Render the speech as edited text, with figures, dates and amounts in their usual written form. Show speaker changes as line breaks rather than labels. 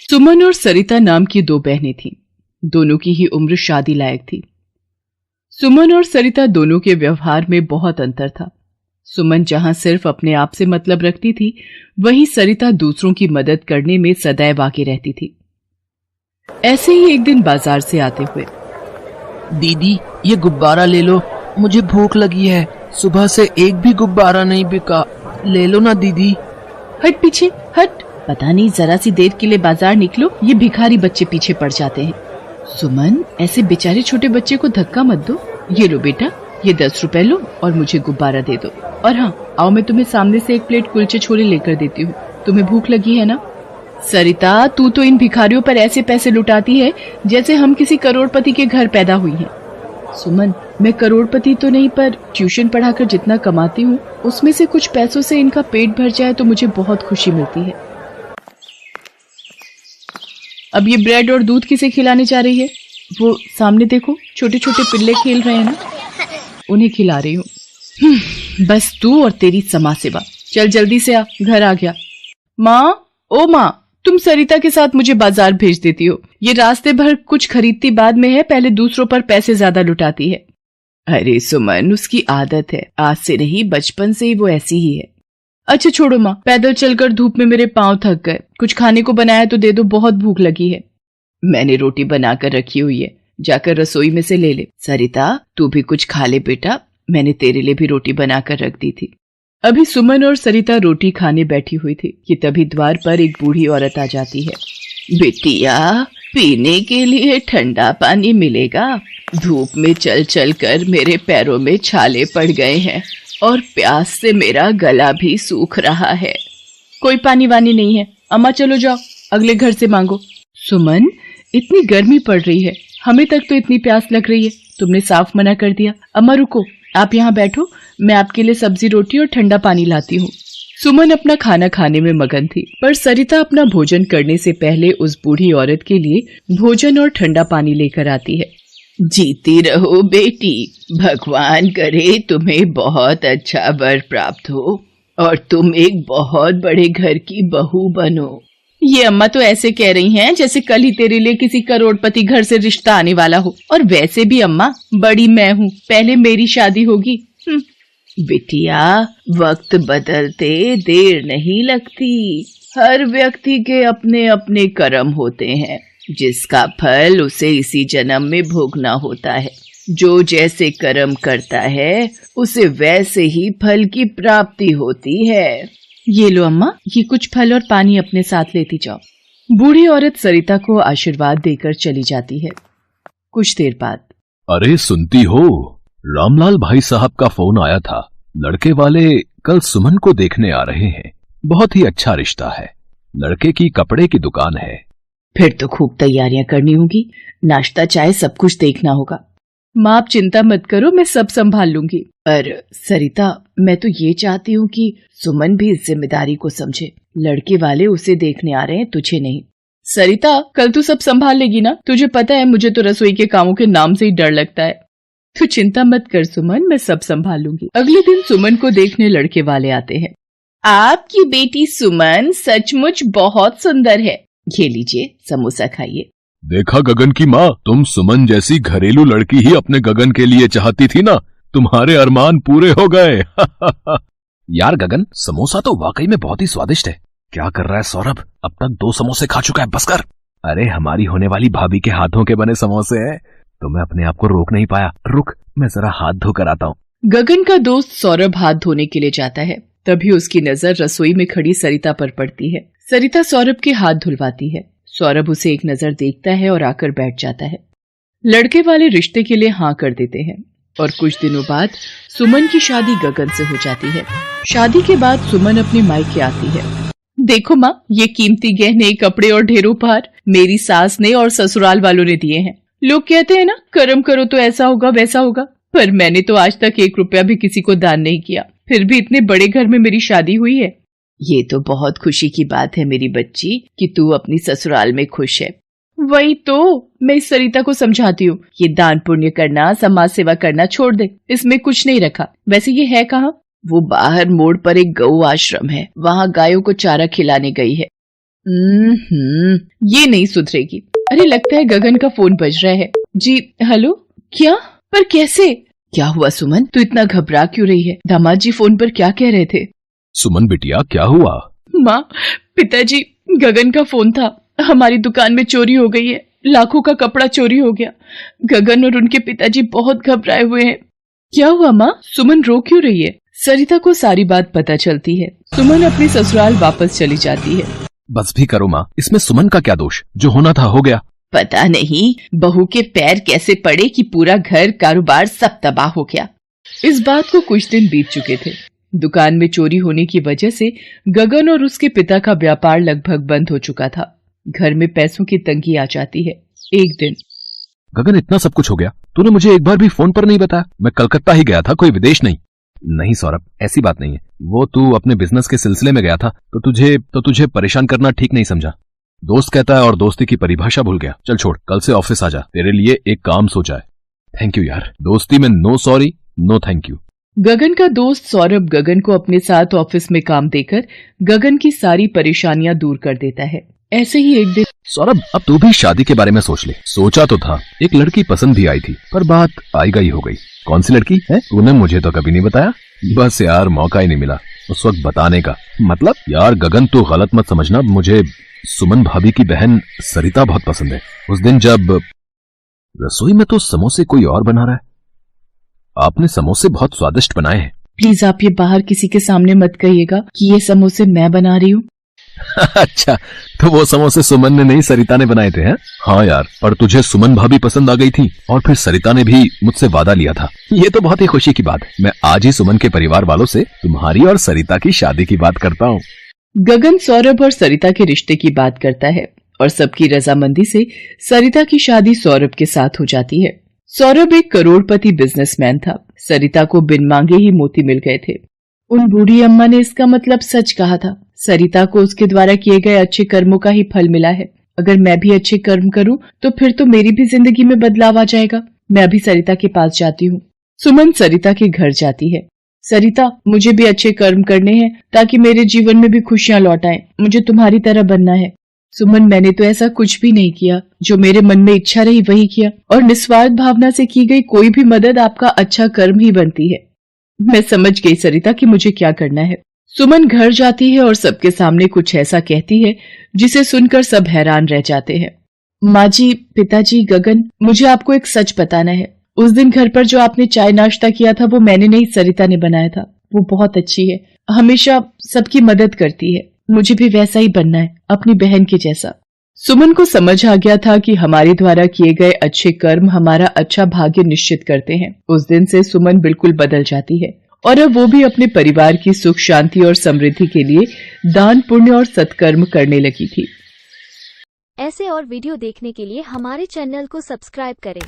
सुमन और सरिता नाम की दो बहनें थीं। दोनों की ही उम्र शादी लायक थी। सुमन और सरिता दोनों के व्यवहार में बहुत अंतर था। सुमन जहां सिर्फ अपने आप से मतलब रखती थी, वहीं सरिता दूसरों की मदद करने में सदैव आगे रहती थी। ऐसे ही एक दिन बाजार से आते हुए,
दीदी ये गुब्बारा ले लो, मुझे भूख लगी है, सुबह से एक भी गुब्बारा नहीं बिका, ले लो ना दीदी।
हट पीछे हट, पता नहीं जरा सी देर के लिए बाजार निकलो, ये भिखारी बच्चे पीछे पड़ जाते हैं। सुमन, ऐसे बेचारे छोटे बच्चे को धक्का मत दो। ये लो बेटा, ये 10 रुपए लो और मुझे गुब्बारा दे दो। और हाँ, आओ मैं तुम्हें सामने से एक प्लेट कुलचे छोले लेकर देती हूँ। तुम्हें भूख लगी है ना? सरिता, तू तो इन भिखारियों पर ऐसे पैसे लुटाती है जैसे हम किसी करोड़पति के घर पैदा हुई हैं। सुमन, मैं करोड़पति तो नहीं, पर ट्यूशन पढ़ाकर जितना कमाती हूँ उसमें से कुछ पैसों से इनका पेट भर जाए तो मुझे बहुत खुशी मिलती है। अब ये ब्रेड और दूध किसे खिलाने जा रही है? वो सामने देखो, छोटे छोटे पिल्ले खेल रहे हैं ना, उन्हें खिला रही हूँ। बस तू और तेरी समाज सेवा। चल जल्दी से आ, घर आ गया। माँ, ओ माँ, तुम सरिता के साथ मुझे बाजार भेज देती हो। ये रास्ते भर कुछ खरीदती बाद में है, पहले दूसरों पर पैसे ज्यादा लुटाती है। अरे सुमन, उसकी आदत है, आज से नहीं बचपन से ही वो ऐसी ही है। अच्छा छोड़ो माँ, पैदल चलकर धूप में मेरे पांव थक गए, कुछ खाने को बनाया तो दे दो, बहुत भूख लगी है। मैंने रोटी बनाकर रखी हुई है, जाकर रसोई में से ले ले। सरिता, तू भी कुछ खा ले बेटा, मैंने तेरे लिए भी रोटी बनाकर रख दी थी। अभी सुमन और सरिता रोटी खाने बैठी हुई थी कि तभी द्वार पर एक बूढ़ी औरत आ जाती है। बिटिया, पीने के लिए ठंडा पानी मिलेगा? धूप में चल चल कर मेरे पैरों में छाले पड़ गए हैं और प्यास से मेरा गला भी सूख रहा है। कोई पानी वानी नहीं है अम्मा, चलो जाओ, अगले घर से मांगो। सुमन, इतनी गर्मी पड़ रही है, हमें तक तो इतनी प्यास लग रही है, तुमने साफ मना कर दिया। अम्मा रुको, आप यहाँ बैठो, मैं आपके लिए सब्जी रोटी और ठंडा पानी लाती हूँ। सुमन अपना खाना खाने में मगन थी, पर सरिता अपना भोजन करने से पहले उस बूढ़ी औरत के लिए भोजन और ठंडा पानी लेकर आती है। जीती रहो बेटी, भगवान करे तुम्हें बहुत अच्छा वर प्राप्त हो और तुम एक बहुत बड़े घर की बहू बनो। ये अम्मा तो ऐसे कह रही हैं जैसे कल ही तेरे लिए किसी करोड़पति घर से रिश्ता आने वाला हो। और वैसे भी अम्मा, बड़ी मैं हूँ, पहले मेरी शादी होगी। बिटिया, वक्त बदलते देर नहीं लगती। हर व्यक्ति के अपने अपने कर्म होते हैं, जिसका फल उसे इसी जन्म में भोगना होता है। जो जैसे कर्म करता है उसे वैसे ही फल की प्राप्ति होती है। ये लो अम्मा, ये कुछ फल और पानी अपने साथ लेती जाओ। बूढ़ी औरत सरिता को आशीर्वाद देकर चली जाती है। कुछ देर बाद,
अरे सुनती हो, रामलाल भाई साहब का फोन आया था। लड़के वाले कल सुमन को देखने आ रहे हैं। बहुत ही अच्छा रिश्ता है, लड़के की कपड़े की दुकान है।
फिर तो खूब तैयारियां करनी होगी, नाश्ता चाय सब कुछ देखना होगा। माँ आप चिंता मत करो, मैं सब संभाल लूंगी। पर सरिता, मैं तो ये चाहती हूँ कि सुमन भी इस जिम्मेदारी को समझे। लड़के वाले उसे देखने आ रहे हैं, तुझे नहीं। सरिता, कल तू सब संभाल लेगी ना? तुझे पता है मुझे तो रसोई के कामों के नाम से ही डर लगता है। तू चिंता मत कर सुमन, मैं सब संभाल लूंगी। अगले दिन सुमन को देखने लड़के वाले आते हैं। आपकी बेटी सुमन सचमुच बहुत सुंदर है, ये लीजिए समोसा खाइए।
देखा गगन की माँ, तुम सुमन जैसी घरेलू लड़की ही अपने गगन के लिए चाहती थी ना, तुम्हारे अरमान पूरे हो गए।
यार गगन, समोसा तो वाकई में बहुत ही स्वादिष्ट है। क्या कर रहा है सौरभ? अब तक 2 समोसे खा चुका है, बस कर। अरे हमारी होने वाली भाभी के हाथों के बने समोसे हैं, तो मैं अपने आप को रोक नहीं पाया। रुक, मैं जरा हाथ धोकर आता हूँ।
गगन का दोस्त सौरभ हाथ धोने के लिए जाता है, तभी उसकी नजर रसोई में खड़ी सरिता पर पड़ती है। सरिता सौरभ के हाथ धुलवाती है। सौरभ उसे एक नजर देखता है और आकर बैठ जाता है। लड़के वाले रिश्ते के लिए हाँ कर देते हैं और कुछ दिनों बाद सुमन की शादी गगन से हो जाती है। शादी के बाद सुमन अपने मायके आती है। देखो माँ, ये कीमती गहने, कपड़े और ढेर उपहार मेरी सास ने और ससुराल वालों ने दिए हैं। लोग कहते हैं ना, कर्म करो तो ऐसा होगा वैसा होगा, पर मैंने तो आज तक 1 रुपया भी किसी को दान नहीं किया, फिर भी इतने बड़े घर में मेरी शादी हुई है। ये तो बहुत खुशी की बात है मेरी बच्ची कि तू अपनी ससुराल में खुश है। वही तो मैं इस सरिता को समझाती हूँ, ये दान पुण्य करना, समाज सेवा करना छोड़ दे, इसमें कुछ नहीं रखा। वैसे ये है कहाँ? वो बाहर मोड़ पर एक गौ आश्रम है, वहाँ गायों को चारा खिलाने गई है। ये नहीं सुधरेगी। अरे लगता है गगन का फोन बज रहा है। जी हेलो। क्या? पर कैसे? क्या हुआ सुमन, तू इतना घबरा क्यों रही है? दामाद जी फोन पर क्या कह रहे थे?
सुमन बिटिया क्या हुआ?
माँ, पिताजी, गगन का फोन था। हमारी दुकान में चोरी हो गई है, लाखों का कपड़ा चोरी हो गया। गगन और उनके पिताजी बहुत घबराए हुए हैं। क्या हुआ माँ? सुमन रो क्यों रही है? सरिता को सारी बात पता चलती है। सुमन अपनी ससुराल वापस चली जाती है।
बस भी करो माँ, इसमें सुमन का क्या दोष? जो होना था हो गया।
पता नहीं बहू के पैर कैसे पड़े कि पूरा घर कारोबार सब तबाह हो गया। इस बात को कुछ दिन बीत चुके थे। दुकान में चोरी होने की वजह से गगन और उसके पिता का व्यापार लगभग बंद हो चुका था। घर में पैसों की तंगी आ जाती है। एक दिन,
गगन इतना सब कुछ हो गया, तूने मुझे एक बार भी फोन पर नहीं बताया? मैं कलकत्ता ही गया था, कोई विदेश नहीं। नहीं सौरभ, ऐसी बात नहीं है। वो तू अपने बिजनेस के सिलसिले में गया था तो तुझे परेशान करना ठीक नहीं समझा। दोस्त कहता है और दोस्ती की परिभाषा भूल गया। चल छोड़, कल से ऑफिस आ जा, तेरे लिए एक काम सोचा है। थैंक यू यार, दोस्ती में no sorry no thank you.
Gagan का दोस्त सौरभ गगन को अपने साथ ऑफिस में काम देकर गगन की सारी परेशानियां दूर कर देता है। ऐसे ही एक दिन,
सौरभ अब तू भी शादी के बारे में सोच ले। सोचा तो था, एक लड़की पसंद भी आई थी, पर बात आई गई हो गई। कौन सी लड़की है? तूने मुझे तो कभी नहीं बताया। बस यार, मौका ही नहीं मिला उस वक्त बताने का। मतलब यार गगन, तू गलत मत समझना, मुझे सुमन भाभी की बहन सरिता बहुत पसंद है। उस दिन जब रसोई में तो समोसे कोई और बना रहा है। आपने समोसे बहुत स्वादिष्ट बनाए हैं।
प्लीज आप ये बाहर किसी के सामने मत कहिएगा कि ये समोसे मैं बना रही हूँ।
अच्छा, तो वो समोसे सुमन ने नहीं सरिता ने बनाए थे हैं? हाँ यार, पर तुझे सुमन भाभी पसंद आ गई थी और फिर सरिता ने भी मुझसे वादा लिया था। ये तो बहुत ही खुशी की बात है। मैं आज ही सुमन के परिवार वालों से तुम्हारी और सरिता की शादी की बात करता हूँ।
गगन सौरभ और सरिता के रिश्ते की बात करता है और सबकी रजामंदी से सरिता की शादी सौरभ के साथ हो जाती है। सौरभ एक करोड़पति बिजनेसमैन था। सरिता को बिन मांगे ही मोती मिल गए थे। उन बूढ़ी अम्मा ने इसका मतलब सच कहा था। सरिता को उसके द्वारा किए गए अच्छे कर्मों का ही फल मिला है। अगर मैं भी अच्छे कर्म करूं तो फिर तो मेरी भी जिंदगी में बदलाव आ जाएगा। मैं अभी सरिता के पास जाती हूँ। सुमन सरिता के घर जाती है। सरिता, मुझे भी अच्छे कर्म करने हैं ताकि मेरे जीवन में भी खुशियां लौट आएं। मुझे तुम्हारी तरह बनना है। सुमन, मैंने तो ऐसा कुछ भी नहीं किया। जो मेरे मन में इच्छा रही वही किया, और निस्वार्थ भावना से की गई कोई भी मदद आपका अच्छा कर्म ही बनती है। मैं समझ गई सरिता कि मुझे क्या करना है। सुमन घर जाती है और सबके सामने कुछ ऐसा कहती है जिसे सुनकर सब हैरान रह जाते हैं। माँ जी, पिताजी, गगन, मुझे आपको एक सच बताना है। उस दिन घर पर जो आपने चाय नाश्ता किया था वो मैंने नहीं, सरिता ने बनाया था। वो बहुत अच्छी है, हमेशा सबकी मदद करती है। मुझे भी वैसा ही बनना है, अपनी बहन के जैसा। सुमन को समझ आ गया था कि हमारे द्वारा किए गए अच्छे कर्म हमारा अच्छा भाग्य निश्चित करते हैं। उस दिन से सुमन बिल्कुल बदल जाती है और अब वो भी अपने परिवार की सुख शांति और समृद्धि के लिए दान पुण्य और सत्कर्म करने लगी थी।
ऐसे और वीडियो देखने के लिए हमारे चैनल को सब्सक्राइब करें।